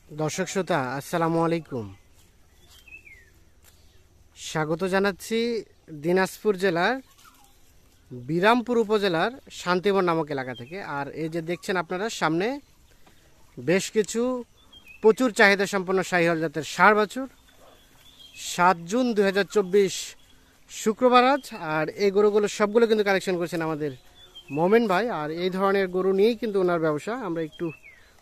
দর্শক শ্রোতা আসসালামু আলাইকুম। স্বাগত জানাচ্ছি দিনাজপুর জেলার বিরামপুর উপজেলার শান্তিবন নামক এলাকা থেকে। আর এই যে দেখছেন আপনারা সামনে বেশ কিছু প্রচুর চাহিদা সম্পন্ন শাহিওয়াল জাতের ষাঁড় বাছুর। 7 জুন 2024 শুক্রবার আজ। আর এই গরুগুলো সবগুলো কিন্তু কালেকশন করছেন আমাদের মোমেন ভাই। আর এই ধরনের গরু নিয়েই কিন্তু ওনার ব্যবসা। আমরা একটু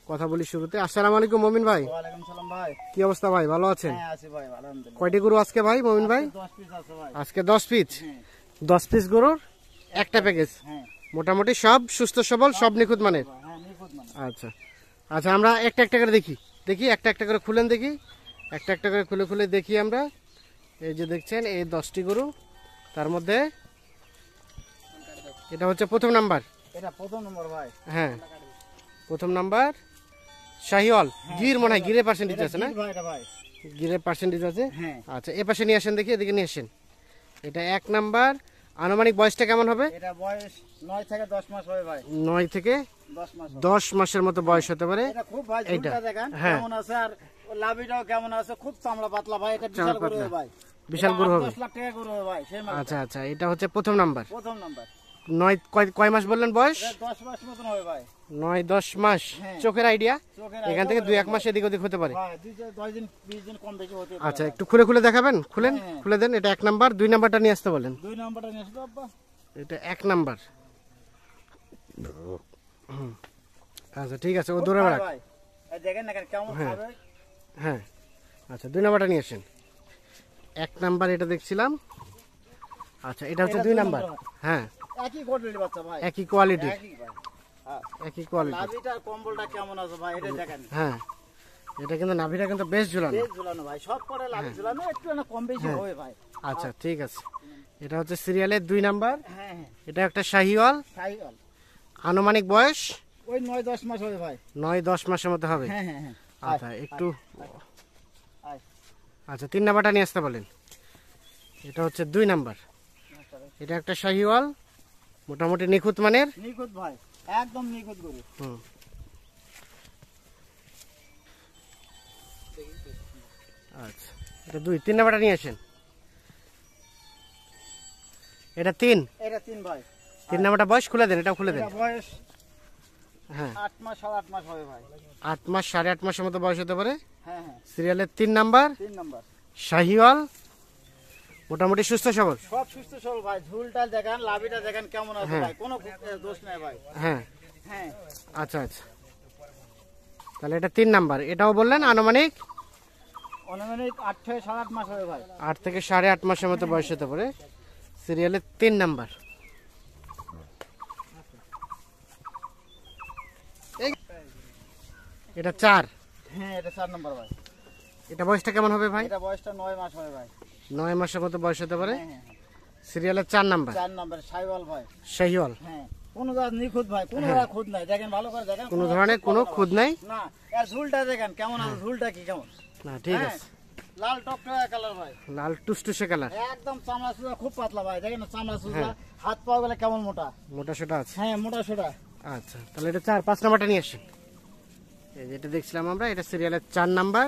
কথা বলি শুরুতে। আসসালামু আলাইকুম মোমিন ভাই। ওয়ালাইকুম সালাম ভাই। কি অবস্থা ভাই, ভালো আছেন? হ্যাঁ আছি ভাই, আলহামদুলিল্লাহ। কয়টি গরু আজকে ভাই মোমিন ভাই? 10 পিস আছে ভাই। আজকে 10 পিস। হ্যাঁ 10 পিস গরুর একটা প্যাকেজ। হ্যাঁ মোটামুটি সব সুস্থ সবল, সব নিখুঁত মানের। হ্যাঁ নিখুঁত মানে। আচ্ছা আচ্ছা, আমরা একটা একটা করে দেখি একটা একটা করে খুলেন দেখি। একটা একটা করে খুলে খুলে দেখি আমরা। এই যে দেখছেন এই 10টি গরু, তার মধ্যে এটা হচ্ছে প্রথম নাম্বার। এটা প্রথম নম্বর ভাই। হ্যাঁ প্রথম নাম্বার শাহিওয়াল। গির মনে হয় গিরের পার্সেন্টেজ আছে না? ভাই এটা ভাই। গিরের পার্সেন্টেজ আছে। হ্যাঁ আচ্ছা এ পাশে নিয়ে আসেন দেখি, এদিকে নিয়ে আসেন। এটা 1 নাম্বার। আনুমানিক বয়সটা কেমন হবে? এটা বয়স 9 থেকে 10 মাস হবে ভাই। 9 থেকে 10 মাস হবে। 10 মাসের মতো বয়স হতে পারে। এটা খুব ভাই এইটা। ঝুলটা দেখেন হ্যাঁ। কেমন আছে, আর লাভিটাও কেমন আছে, খুব চামড়া পাতলা ভাই। এটা বিশাল গরু হবে ভাই। বিশাল গরু হবে। 10 লাখ টাকা গরু হবে ভাই সেই মাল। আচ্ছা আচ্ছা, এটা হচ্ছে প্রথম নাম্বার। প্রথম নাম্বার। 9 কয় মাস বললেন বয়স? এটা 10 মাস মতন হবে ভাই। 9-10 মাস। হ্যাঁ। চোখের আইডিয়া চোখের এখান থেকে 2-1 মাস এদিক ওদিক হতে পারে। ভাই 10 দিন 20 দিন কম বেশি হতে পারে। আচ্ছা একটু খুলে খুলে দেখাবেন। খুলেন, হ্যাঁ। খুলে দেন। এটা 1 নাম্বার। 2 নাম্বারটা নিয়ে আসতে বলেন। 2 নাম্বারটা নিয়ে আসো আব্বা। এটা 1 নাম্বার। আচ্ছা ঠিক আছে, ও দূরে রাখ। ভাই এই দেখেন না কেমন হ্যাঁ। খাবে। হ্যাঁ আচ্ছা 2 নাম্বারটা নিয়ে আসেন। 1 নাম্বার এটা দেখছিলাম। আচ্ছা এটা হচ্ছে এটা 2 দুই নাম্বার। নাম্বার। হ্যাঁ একই কোয়ালিটির বাচ্চা ভাই। একই কোয়ালিটি। একই ভাই। হ্যাঁ। একই কোয়ালিটি। লাভিটা আর কম্বলটা কেমন আছে ভাই এটা দেখেন। হ্যাঁ এটা কিন্তু নাভিটা কিন্তু বেশ ঝুলানো। বেশ ঝুলানো ভাই, সব পরে লাভি ঝুলানো, একটু না কম বেশি হ্যাঁ। হবে ভাই। আচ্ছা ঠিক আছে, এটা হচ্ছে সিরিয়ালের 2 নাম্বার। হ্যাঁ হ্যাঁ এটা একটা শাহিওয়াল। সাইকেল। আনুমানিক বয়স ওই 9-10 মাস হবে ভাই। 9-10 মাসের মতো হবে। হ্যাঁ হ্যাঁ হ্যাঁ। আচ্ছা একটু আয়। আচ্ছা 3 নাম্বারটা নিয়ে আসতে বলেন। এটা হচ্ছে 2 নাম্বার। এটা একটা শাহিওয়াল, মোটামুটি নিখুঁত মানের। নিখুঁত ভাই, একদম নিখুঁত গরু। হুম আচ্ছা এটা 2। 3 নাম্বারটা নিয়ে আসেন। এটা 3। এটা 3 ভাই। 3 নাম্বারটা বয়স খুলে দেন, এটা খুলে দেন। এটা বয়স হ্যাঁ 8 মাস 8.5 মাস হবে ভাই। 8 মাস 8.5 মাসের মতো বয়স হতে পারে। হ্যাঁ হ্যাঁ সিরিয়ালের 3 নাম্বার 3 নাম্বার। শাহিওয়াল, মোটামুটি সুস্থ সবল। সব সুস্থ সবল ভাই। ঝুলটা দেখেন, লাভিটা দেখেন কেমন আছে হ্যাঁ। ভাই, কোনো দোষ নাই ভাই। হ্যাঁ হ্যাঁ আচ্ছা আচ্ছা, তাহলে এটা 3 নাম্বার। এটাও বললেন আনুমানিক অনুমানিক 8 থেকে 8.5 মাস হবে ভাই। 8 থেকে 8.5 মাসের মতো বয়স হতে পারে। সিরিয়ালের 3 নাম্বার। এটা 4। হ্যাঁ এটা 4 নাম্বার ভাই। এটা বয়সটা কেমন হবে ভাই? এটা বয়সটা 9 মাস হবে ভাই। 9 মাসের মতো বয়স হতে পারে। হ্যাঁ হ্যাঁ সিরিয়ালের 4 নাম্বার 4 নাম্বার সাইওয়াল ভাই। শাহিওয়াল। হ্যাঁ কোনো জাত নিখুঁত ভাই, কোনো জাত খুদ নাই, দেখেন ভালো করে দেখেন। কোনো ধরনের কোনো খুদ নাই। না, এর ঝুলটা দেখেন কেমন আছে, ঝুলটা কি কেমন। না ঠিক হ্যাঁ, আছে। লাল টকটকা কালার ভাই। লাল টুসটুসে কালার। একদম চামড়া সুজা, খুব পাতলা ভাই, দেখেন না চামড়া সুজা, হ্যাঁ। হাত পা গুলো কেমন মোটা। মোটা সোটা আছে। হ্যাঁ মোটা সোটা। আচ্ছা তাহলে এটা 4-5 নাম্বারটা নিয়ে আসেন। এই যেটা দেখছিলাম আমরা, এটা সিরিয়ালের 4 নাম্বার।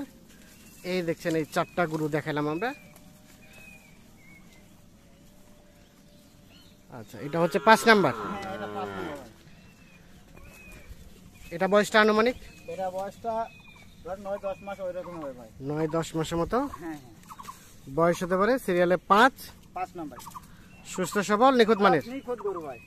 এই দেখছেন এই 4টা গরু দেখালাম আমরা। আচ্ছা এটা হচ্ছে 5 নাম্বার। হ্যাঁ এটা 5 নাম্বার ভাই। এটা বয়সটা আনুমানিক এটা বয়সটা ধর 9-10 মাস ওইরকম হবে ভাই। 9-10 মাসের মতো হ্যাঁ হ্যাঁ বয়স হতে পারে। সিরিয়ালে 5। 5 নাম্বার। সুস্থ সবল, নিখুঁত মানের। নিখুঁত গরু ভাই।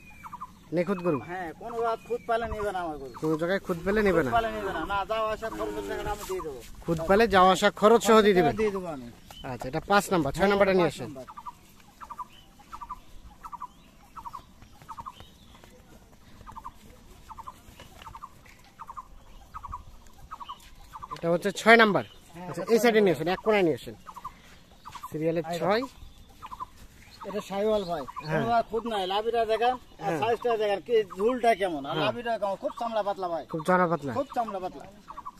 নিখুঁত গরু। হ্যাঁ কোনো জাত খুদ পালে নিবে না আমার গরু। কোনো জায়গায় খুদ পেলে নেবে না। পালে নিবে না, না যাও আসা খরচের টাকাটা আমি দিয়ে দেবো। খুদ পেলে যাওয়া আসা খরচ সহ দিয়ে দিবেন। দিয়ে দেবো আমি। আচ্ছা এটা 5 নাম্বার। 6 নাম্বারটা নিয়ে 5 আসেন। নাম্বার। এটা হচ্ছে 6 নাম্বার। আচ্ছা এই সাইডে নিয়ে আসেন, এক কোণায় নিয়ে আসেন। সিরিয়ালের 6। এটা সাইওয়াল ভাই। হ্যাঁ। কোনো খুদ নাই, লাভিটা দেখেন আর সাইজটা দেখেন, কি ঝুলটা কেমন আর লাভিটা কেমন, খুব চামড়া পাতলা ভাই, খুব জানা পাতলা। খুব চামড়া পাতলা।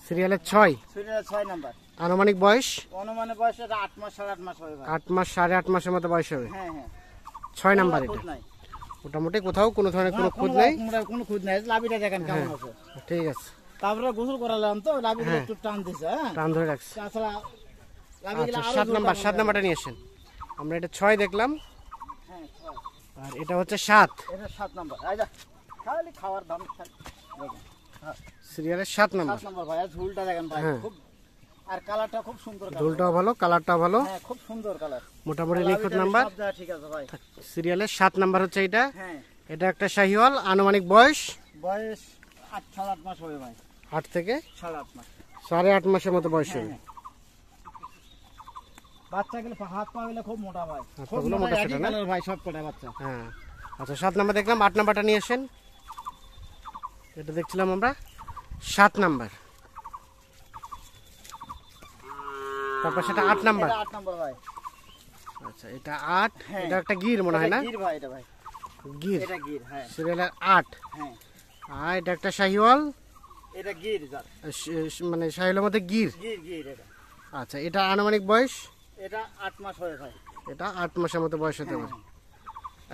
সিরিয়ালের 6। শরীরে 6 নাম্বার। আনুমানিক বয়স অনুমানে বয়স এটা 8 মাস 8.5 মাস হবে ভাই। 8 মাস 8.5 মাসের মতো বয়স হবে। হ্যাঁ হ্যাঁ 6 নাম্বার এটা। খুদ নাই, মোটামুটি কোথাও কোনো ধরনের কোনো খুদ নাই। কোনো খুদ নাই, লাভিটা দেখেন কেমন আছে। ঠিক আছে তারপরে গোসল করালাম তো লাভিগুলো একটু টান দিছে, হ্যাঁ টান ধরে রাখছে। তাছাড়া লাভিগুলো আচ্ছা, আরো 7 নাম্বার, জোরদার 7 নাম্বারটা নিয়ে আসেন। আমরা এটা 6 দেখলাম, হ্যাঁ, ছয়। আর এটা হচ্ছে 7, এটা 7 নাম্বার। এই যা, খালি খাওয়ার দাম খালি। দেখেন, হ্যাঁ, সিরিয়ালের 7 নাম্বার। 7 নাম্বার ভাই। আর ঝুলটা দেখেন ভাই, হ্যাঁ। খুব, আর কালারটা খুব সুন্দর কালার। ঝোলটাও ভালো, কালারটাও ভালো, হ্যাঁ, খুব সুন্দর কালার। মোটামুটি নিখুঁত নাম্বার। সব জায়গা ঠিক আছে ভাই। সিরিয়ালের 7 নাম্বার হচ্ছে এটা। হ্যাঁ, এটা একটা শাহিওয়াল, আনুমানিক বয়স বয়স 8 মাস হবে ভাই। 8 থেকে 8.5 মাস। 8.5 মাসের মতো বয়স হবে। হ্যাঁ। বাচ্চা গুলো হাত পা গুলো খুব মোটা ভাই, হাত খুব পাগুলো মোটা মোটা একই সোটা না? কালার ভাই, সব কটা বাচ্চা। হ্যাঁ, আচ্ছা 7 নাম্বার দেখলাম, 8 নাম্বারটা নিয়ে আসেন। এটা দেখছিলাম আমরা 7 নাম্বার, তারপর সেটা 8 নাম্বার। এটা 8 নাম্বার ভাই। আচ্ছা, এটা 8। হ্যাঁ। এটা একটা গির মনে হয় না? এটা গির ভাই, এটা ভাই, গির, এটা গির, হ্যাঁ সিরিয়ালের 8। হ্যাঁ। আর এটা একটা শাহিওয়াল, এটা গির জাত, মানে শাহিওয়ালের মধ্যে গির। গির গির এটা। আচ্ছা, এটা আনুমানিক বয়স, এটা 8 মাস হবে ভাই। এটা 8 মাসের মতো বয়স হতে পারে।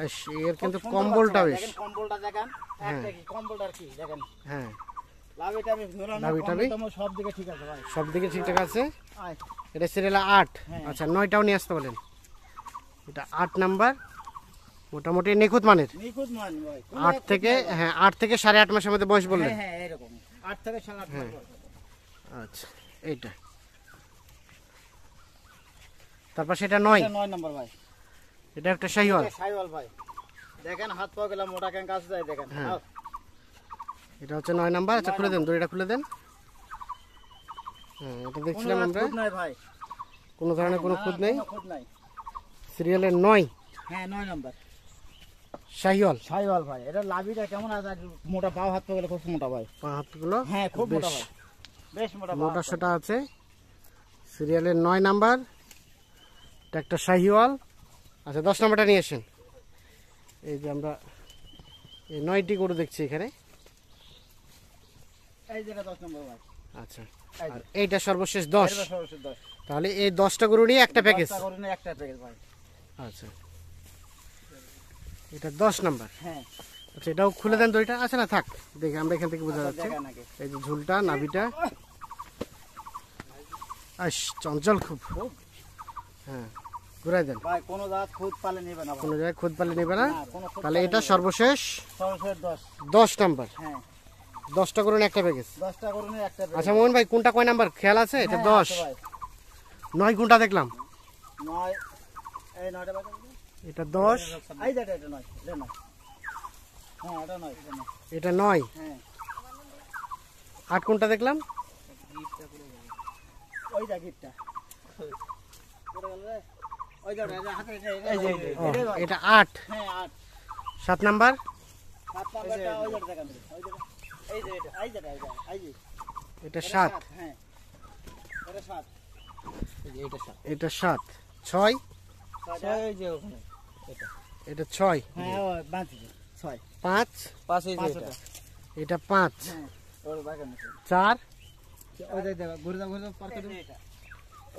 ইস, এর কিন্তু খুব সুন্দর কম্বলটা বাচ্চা ভাই, বেশ। দেখেন কম্বলটা দেখেন, একটা কি কম্বলটার কি দেখেন, হ্যাঁ, লাভিটা আমি ধরলাম, লাভিটা আমি- কম্বলটা সব দিকে ঠিক আছে ভাই। সব দিকে ঠিকঠাক আছে। আয়, এটা সিরিয়াল 8। হ্যাঁ। আচ্ছা, 9টাও নিয়ে আসতে বলেন। এটা 8 নাম্বার, মোটামুটি নিখুঁত মানের। নিখুঁত মান ভাই। 8 থেকে, হ্যাঁ 8 থেকে 8.5 মাসের মধ্যে বয়স বললেন। হ্যাঁ হ্যাঁ, এরকম 8 থেকে 8.5 মাস বয়স। আচ্ছা, এইটা, তারপর সেটা 9। এটা 9 নাম্বার ভাই। এটা একটা শাহিওয়াল। এটা সাইওয়াল ভাই, দেখেন হাত পা গুলো মোটা কেন কাছে যায় দেখেন। হ্যাঁ। আও, এটা হচ্ছে 9 নাম্বার। আচ্ছা, খুলে দেন, দড়িটা খুলে দেন। হ্যাঁ, এটা কোনো দেখছিলাম আমরা, খুঁত নাই ভাই, কোনো ধরনের কোনো না, খুঁত নেই। কোনো খুঁত নাই। সিরিয়ালের 9 হ্যাঁ, 9 নাম্বার শাহিওয়াল। সাইওয়াল ভাই। এটা লাভিটা কেমন আছে, আর মোটা পাও হাত পা গুলো খুব মোটা ভাই। পা হাতগুলো হ্যাঁ, খুব মোটা বেশ ভাই, বেশ মোটা পা মোটা হাত পা। সোটা আছে। সিরিয়ালের 9 নাম্বার, এটা একটা শাহিওয়াল। আচ্ছা, 10 নাম্বারটা নিয়ে আসেন। এই যে আমরা এই 9টি গরু দেখছি এখানে। এই যেটা 10 নাম্বার ভাই। আচ্ছা, এই আর যে, এইটা সর্বশেষ 10। এটা সর্বশেষ 10। তাহলে এই 10টা গরু নিয়ে একটা প্যাকেজ। 10টা করে নিয়ে একটা প্যাকেজ ভাই। আচ্ছা, এটা 10 নাম্বার। হ্যাঁ, আচ্ছা, এটাও খুলে দেন দড়িটা। আচ্ছা, না থাক, দেখি আমরা এখান থেকে বোঝা যাচ্ছে। দেখেন আগে। এই যে ঝুলটা, নাভিটা, আস চঞ্চল খুব। খুব। হ্যাঁ, ঘুরাই দেন। ভাই কোনো জাত খুদ পালে নেবে না ভাই। কোনো জায়গায় খুদ পালে নেবে না। না, কোনো খুদ তাহলে পালে এটা নেবে না। সর্বশেষ সর্বশেষ 10। 10 নাম্বার। হ্যাঁ, 10টা করুন একটা প্যাকেজ। 10টা করে নিয়ে একটা প্যাকেজ। আচ্ছা মোহন ভাই, কোনটা কয় নাম্বার খেয়াল আছে? এটা হ্যাঁ, 10। আছে ভাই। 9 কোনটা দেখলাম? 9, এই 9টা বাজে। এটা 10, এই যে এটা 9, এটা 9। হ্যাঁ, এটা 9, এটা 9। এটা 9। হ্যাঁ, 8 কোনটা দেখলাম? ওই যা গিটটা। কোথায় গেল রে? ওই যা হাতে এই যে ও, ভাই। এটা 8। হ্যাঁ, 8। 7 নাম্বার, 7 নাম্বারটা ওই যা দেখান। ওই যা, এই যে এটা, এই যে এটা, এই যে এটা 7। হ্যাঁ, এটা 7। এই যে এটা 7। এটা 7। 6, এই যে ওখানে এটা। এটা 6। হ্যাঁ, ও বাঁচি 6। 5, 5 এই যে এটা। এটা 5। হ্যাঁ, ওর বাগান আছে। 4, ওই যে দেখো, ঘুরে দাও পার করে দাও।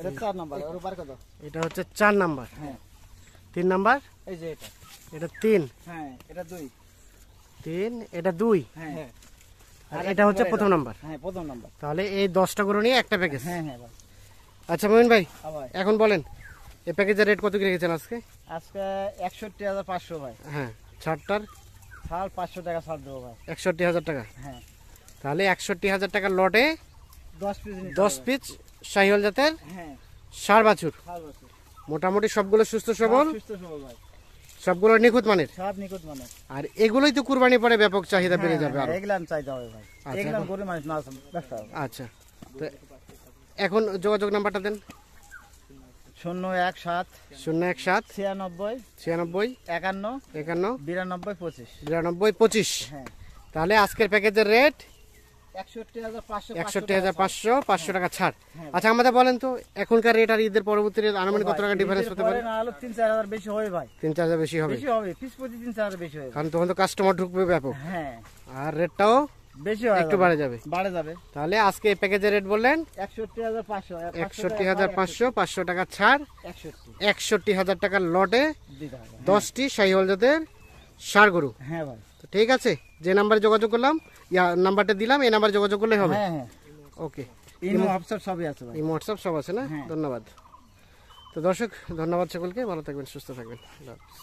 এটা 4 নাম্বার, ওর পার করে দাও। এটা হচ্ছে 4 নাম্বার। হ্যাঁ, 3 নাম্বার, এই যে এটা। এটা 3। হ্যাঁ, এটা 2। 3, এটা 2। হ্যাঁ, আর এটা হচ্ছে প্রথম নাম্বার। হ্যাঁ, প্রথম নাম্বার। তাহলে এই 10টা গরু নিয়ে একটা প্যাকেজ। হ্যাঁ হ্যাঁ ভাই। আচ্ছা মোহিন ভাই, ভাই এখন বলেন এই প্যাকেজের রেট কত কি রেখেছেন আজকে? আজকে 61,500 ভাই। হ্যাঁ, ছাড়টার ছাড় 500 টাকা ছাড় দেবো ভাই। 61,000 টাকা। হ্যাঁ, তাহলে 61,000 টাকার লটে 10 পিস 10 পিস শাহিওয়াল জাতের হ্যাঁ, ষাঁড় বাছুর। ছাড় বছর। মোটামুটি সবগুলো সুস্থ সবল, সুস্থ সবল ভাই। সবগুলো নিখুঁত মানের। সব নিখুঁত মানে। আর এগুলোই তো কুরবানি পরে ব্যাপক চাহিদা বেড়ে যাবে আরো। এগুলান চাইতে হবে ভাই। আচ্ছা, এগুলান গরিব মানুষ না ব্যবসা হবে। আচ্ছা, তো এখন যোগাযোগ নাম্বারটা দেন। 017 017 96 96 51 51 92 25। 92 25। হ্যাঁ, তাহলে আজকের প্যাকেজের রেট 61,500। 61,500, 500 টাকা ছাড়। হ্যাঁ। আচ্ছা আমাদের বলেন তো, এখনকার রেট আর ঈদের পরবর্তী রেট আনুমানিক কত টাকা ডিফারেন্স হতে পারে? না হলো 3-4 হাজার বেশি হবে ভাই। 3-4 হাজার বেশি হবে, বেশি হবে, পিস প্রতি 3-4 হাজার বেশি হবে। কারণ তখন তো কাস্টমার ঢুকবে ব্যাপক, হ্যাঁ, আর রেটটাও বেশি হয়, একটু বাড়ে যাবে। বাড়ে যাবে। তাহলে আজকে এই প্যাকেজের রেট বললেন 61,500। 61,500, 500 টাকা ছাড়। 61 61,000 টাকার লটে দিতে হবে। 10টি শাহিওয়াল জাতের ষাঁড় গরু। হ্যাঁ ভাই। তো ঠিক আছে। যে নাম্বারে যোগাযোগ করলাম নাম্বারটা দিলাম, এই নাম্বারে যোগাযোগ করলে হবে? হ্যাঁ হ্যাঁ, ওকে, ইমো হোয়াটসঅ্যাপ সবই আছে ভাই। এই হোয়াটসঅ্যাপ সব আছে না? হ্যাঁ। ধন্যবাদ। তো দর্শক, ধন্যবাদ সকলকে, ভালো থাকবেন, সুস্থ থাকবেন, আল্লাহ হাফেজ।